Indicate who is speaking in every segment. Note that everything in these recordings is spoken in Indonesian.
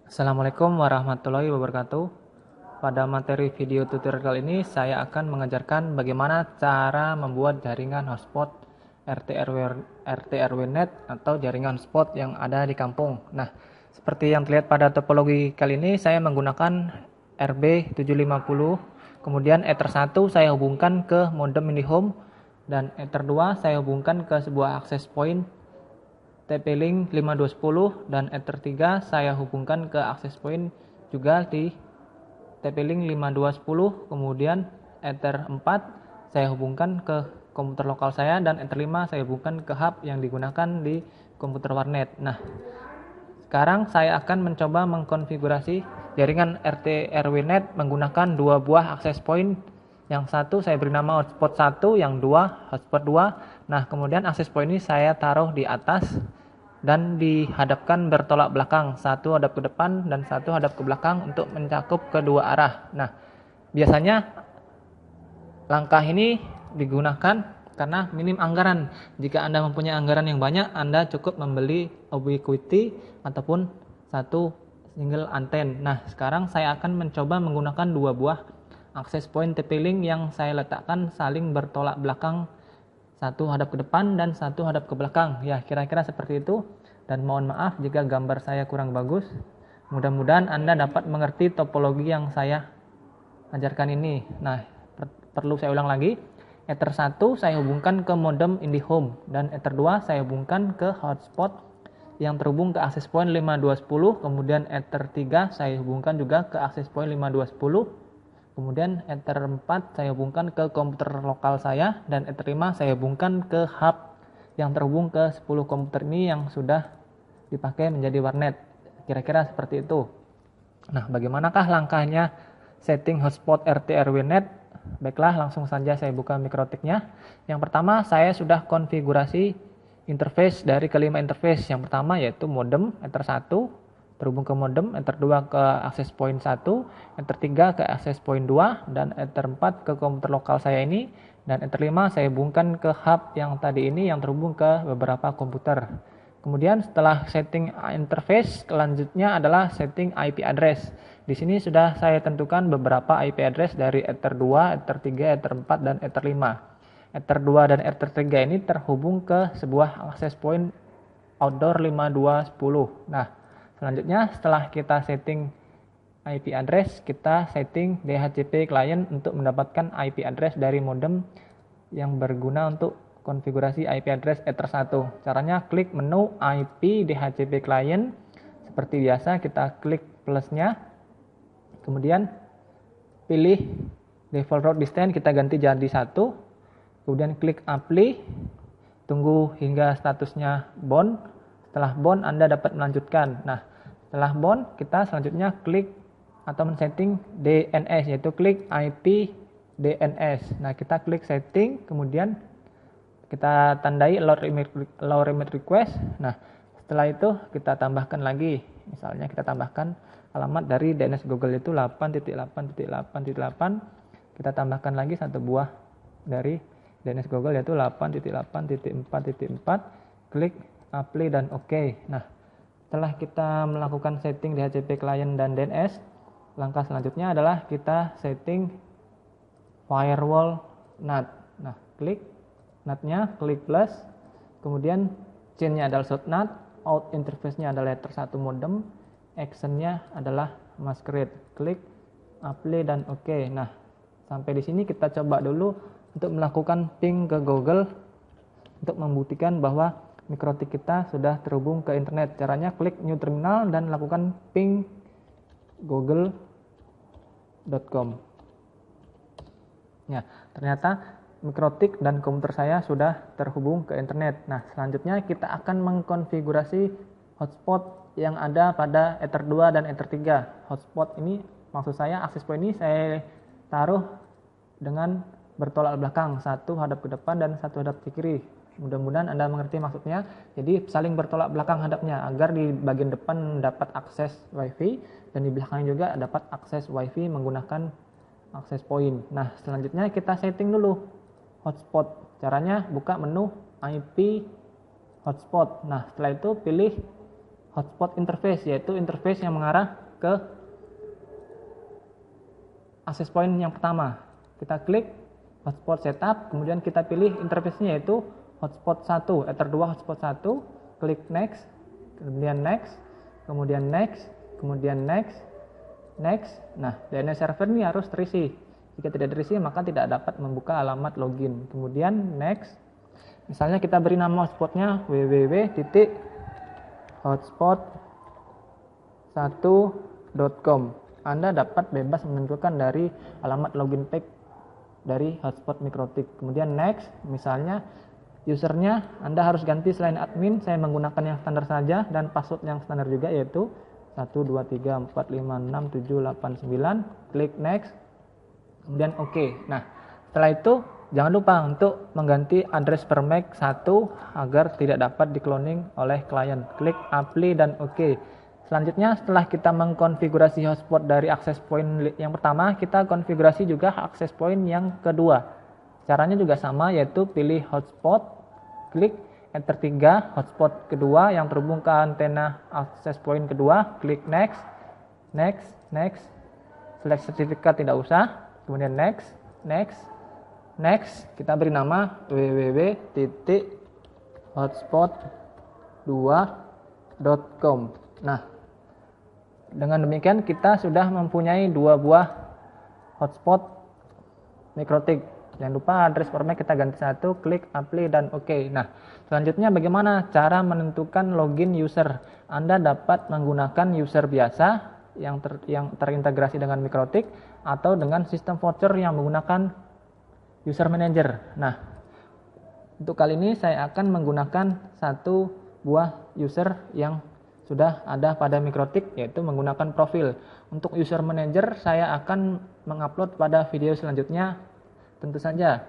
Speaker 1: Assalamualaikum warahmatullahi wabarakatuh. Pada materi video tutorial kali ini saya akan mengajarkan bagaimana cara membuat jaringan hotspot RT/RW net atau jaringan hotspot yang ada di kampung. Nah, seperti yang terlihat pada topologi kali ini saya menggunakan RB750, kemudian Ether 1 saya hubungkan ke modem IndiHome dan Ether 2 saya hubungkan ke sebuah access point TP-Link 5210 dan Ether 3 saya hubungkan ke access point juga di TP-Link 5210. Kemudian Ether 4 saya hubungkan ke komputer lokal saya dan Ether 5 saya hubungkan ke hub yang digunakan di komputer warnet. Nah, sekarang saya akan mencoba mengkonfigurasi jaringan RT/RW net menggunakan dua buah access point. Yang satu saya beri nama hotspot 1, yang dua hotspot 2. Nah, kemudian access point ini saya taruh di atas dan dihadapkan bertolak belakang, satu hadap ke depan dan satu hadap ke belakang untuk mencakup kedua arah. Nah, biasanya langkah ini digunakan karena minim anggaran. Jika Anda mempunyai anggaran yang banyak, Anda cukup membeli ubiquiti ataupun satu single anten. Nah, sekarang saya akan mencoba menggunakan dua buah access point TP-Link yang saya letakkan saling bertolak belakang, satu hadap ke depan dan satu hadap ke belakang. Ya, kira-kira seperti itu. Dan mohon maaf jika gambar saya kurang bagus. Mudah-mudahan Anda dapat mengerti topologi yang saya ajarkan ini. Nah, perlu saya ulang lagi. Ether 1 saya hubungkan ke modem IndiHome dan Ether 2 saya hubungkan ke hotspot yang terhubung ke access point 5210. Kemudian Ether 3 saya hubungkan juga ke access point 5210. Kemudian Ether 4 saya hubungkan ke komputer lokal saya dan Ether 5 saya hubungkan ke hub yang terhubung ke 10 komputer ini yang sudah dipakai menjadi warnet. Kira-kira seperti itu. Nah, bagaimanakah langkahnya setting hotspot RT/RW net? Baiklah, langsung saja saya buka mikrotiknya. Yang pertama, saya sudah konfigurasi interface dari kelima interface. Yang pertama yaitu modem Ether 1 terhubung ke modem, Ether 2 ke access point 1, Ether 3 ke access point 2, dan Ether 4 ke komputer lokal saya ini, dan Ether 5 saya hubungkan ke hub yang tadi ini yang terhubung ke beberapa komputer. Kemudian setelah setting interface, selanjutnya adalah setting IP address. Di sini sudah saya tentukan beberapa IP address dari Ether 2, Ether 3, Ether 4, dan Ether 5. Ether 2 dan Ether 3 ini terhubung ke sebuah access point outdoor 5210. Nah, selanjutnya setelah kita setting IP address, kita setting DHCP client untuk mendapatkan IP address dari modem yang berguna untuk konfigurasi IP address Ether 1. Caranya klik menu IP DHCP client. Seperti biasa kita klik plusnya. Kemudian pilih default route distance, kita ganti jadi 1. Kemudian klik apply. Tunggu hingga statusnya bound. Setelah bound Anda dapat melanjutkan. Nah, setelah bound kita selanjutnya klik atau men-setting DNS, yaitu klik IP DNS. Nah, kita klik setting, kemudian kita tandai allow remote request. Nah, setelah itu kita tambahkan lagi. Misalnya kita tambahkan alamat dari DNS Google itu 8.8.8.8. Kita tambahkan lagi satu buah dari DNS Google yaitu 8.8.4.4. Klik apply dan OK. Nah, setelah kita melakukan setting DHCP client dan DNS, langkah selanjutnya adalah kita setting firewall NAT. Nah, klik NAT-nya, klik plus, kemudian chain-nya adalah short NAT, out interface-nya adalah Ether 1 modem, action-nya adalah masquerade. Klik apply dan OK. Nah, sampai di sini kita coba dulu untuk melakukan ping ke Google untuk membuktikan bahwa mikrotik kita sudah terhubung ke internet. Caranya klik new terminal dan lakukan ping google.com. Ya, ternyata mikrotik dan komputer saya sudah terhubung ke internet. Nah, selanjutnya kita akan mengkonfigurasi hotspot yang ada pada Ether 2 dan Ether 3. Hotspot ini, maksud saya access point ini saya taruh dengan bertolak belakang, satu hadap ke depan dan satu hadap ke kiri. Mudah-mudahan Anda mengerti maksudnya. Jadi saling bertolak belakang hadapnya agar di bagian depan dapat akses WiFi dan di belakang juga dapat akses WiFi menggunakan access point. Nah, selanjutnya kita setting dulu hotspot. Caranya buka menu IP hotspot. Nah, setelah itu pilih hotspot interface, yaitu interface yang mengarah ke access point yang pertama. Kita klik hotspot setup, kemudian kita pilih interface-nya yaitu hotspot 1, Ether 2 hotspot 1, klik next, kemudian next, kemudian next, kemudian next, next. Nah, DNS server ini harus terisi. Jika tidak terisi maka tidak dapat membuka alamat login. Kemudian next. Misalnya kita beri nama hotspotnya www.hotspot1.com. Anda dapat bebas menentukan dari alamat login tag dari hotspot Mikrotik. Kemudian next, misalnya usernya Anda harus ganti selain admin, saya menggunakan yang standar saja dan password yang standar juga yaitu 123456789. Klik next, kemudian oke. Nah, setelah itu jangan lupa untuk mengganti address per MAC 1 agar tidak dapat di-cloning oleh klien. Klik apply dan oke. Selanjutnya setelah kita mengkonfigurasi hotspot dari access point yang pertama, kita konfigurasi juga access point yang kedua. Caranya juga sama, yaitu pilih hotspot, klik enter 3, hotspot kedua yang terhubung ke antena access point kedua, klik next, next, next, select sertifikat tidak usah, kemudian next, next, next, kita beri nama www.hotspot2.com. Nah, dengan demikian kita sudah mempunyai 2 buah hotspot Mikrotik. Jangan lupa address per MAC kita ganti 1, klik apply dan oke. Nah, selanjutnya bagaimana cara menentukan login user? Anda dapat menggunakan user biasa yang terintegrasi dengan Mikrotik atau dengan sistem voucher yang menggunakan user manager. Nah, untuk kali ini saya akan menggunakan 1 buah user yang sudah ada pada Mikrotik, yaitu menggunakan profil. Untuk user manager saya akan mengupload pada video selanjutnya, tentu saja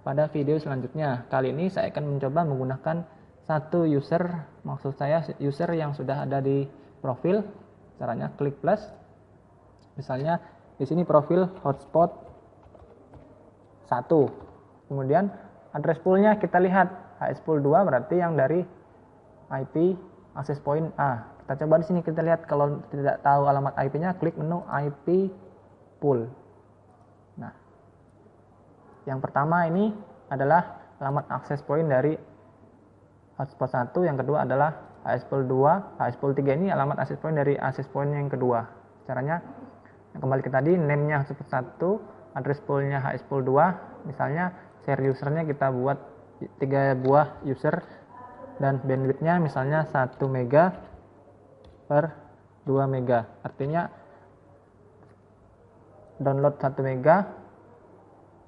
Speaker 1: pada video selanjutnya. Kali ini saya akan mencoba menggunakan 1 user, maksud saya user yang sudah ada di profil. Caranya klik plus. Misalnya di sini profil hotspot 1. Kemudian address poolnya kita lihat hspool 2 berarti yang dari IP access point A. Kita coba di sini kita lihat, kalau tidak tahu alamat IP-nya klik menu IP pool. Nah, yang pertama ini adalah alamat access point dari hotspot 1, yang kedua adalah hspool 2, hspool 3 ini alamat access point dari access point yang kedua. Caranya kembali ke tadi, name-nya hotspot 1, address pool-nya hspool 2, misalnya share usernya kita buat 3 buah user dan bandwidth-nya misalnya 1 mega per 2 mega. Artinya download 1 mega,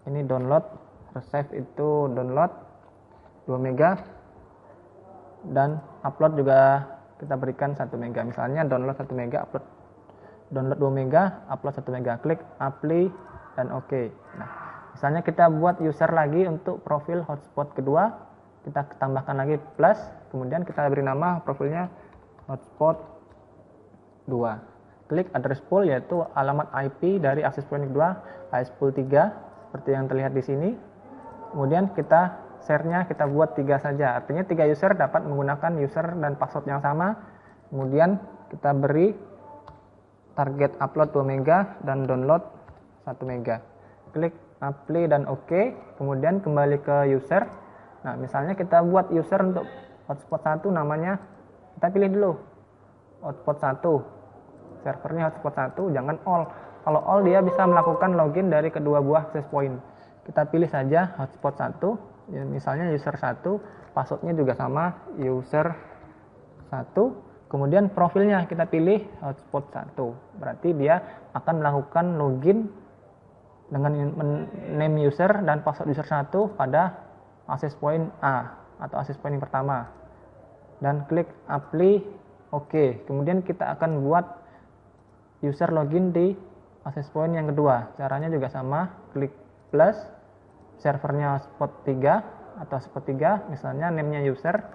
Speaker 1: ini download, receive itu download 2 mega, dan upload juga kita berikan 1 mega. Misalnya download 1 mega, upload download 2 mega, upload 1 mega. Klik apply dan oke. Nah, misalnya kita buat user lagi untuk profil hotspot kedua, kita tambahkan lagi plus, kemudian kita beri nama profilnya hotspot 2. Klik address pool, yaitu alamat IP dari access point kedua, hspool 3 seperti yang terlihat di sini. Kemudian kita share-nya kita buat 3 saja, artinya 3 user dapat menggunakan user dan password yang sama. Kemudian kita beri target upload 2 mega dan download 1 mega. Klik apply dan oke, kemudian kembali ke user. Nah, misalnya kita buat user untuk hotspot 1 namanya, kita pilih dulu hotspot 1, servernya hotspot 1, jangan all. Kalau all dia bisa melakukan login dari kedua buah access point. Kita pilih saja hotspot 1, ya, misalnya user 1, passwordnya juga sama user 1, kemudian profilnya kita pilih hotspot 1, berarti dia akan melakukan login dengan name user dan password user 1 pada access point A atau access point yang pertama, dan klik apply oke. Kemudian kita akan buat user login di access point yang kedua. Caranya juga sama, klik plus, servernya hotspot 3 atau hotspot 3, misalnya name-nya user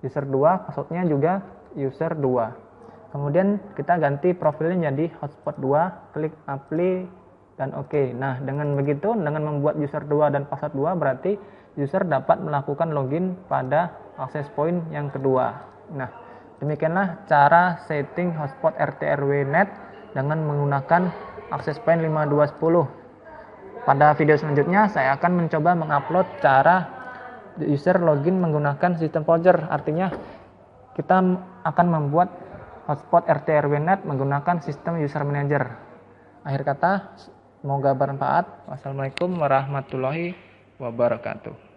Speaker 1: 2, passwordnya juga user 2. Kemudian kita ganti profilnya jadi hotspot 2, klik apply dan oke. Nah, dengan begitu, dengan membuat user 2 dan password 2, berarti user dapat melakukan login pada access point yang kedua. Nah, Demikianlah cara setting hotspot RT RW NET dengan menggunakan access point 5210. Pada video selanjutnya saya akan mencoba mengupload cara user login menggunakan sistem voucher. Artinya kita akan membuat hotspot RT RW NET menggunakan sistem user manager. Akhir kata, semoga bermanfaat. Wassalamualaikum warahmatullahi wabarakatuh.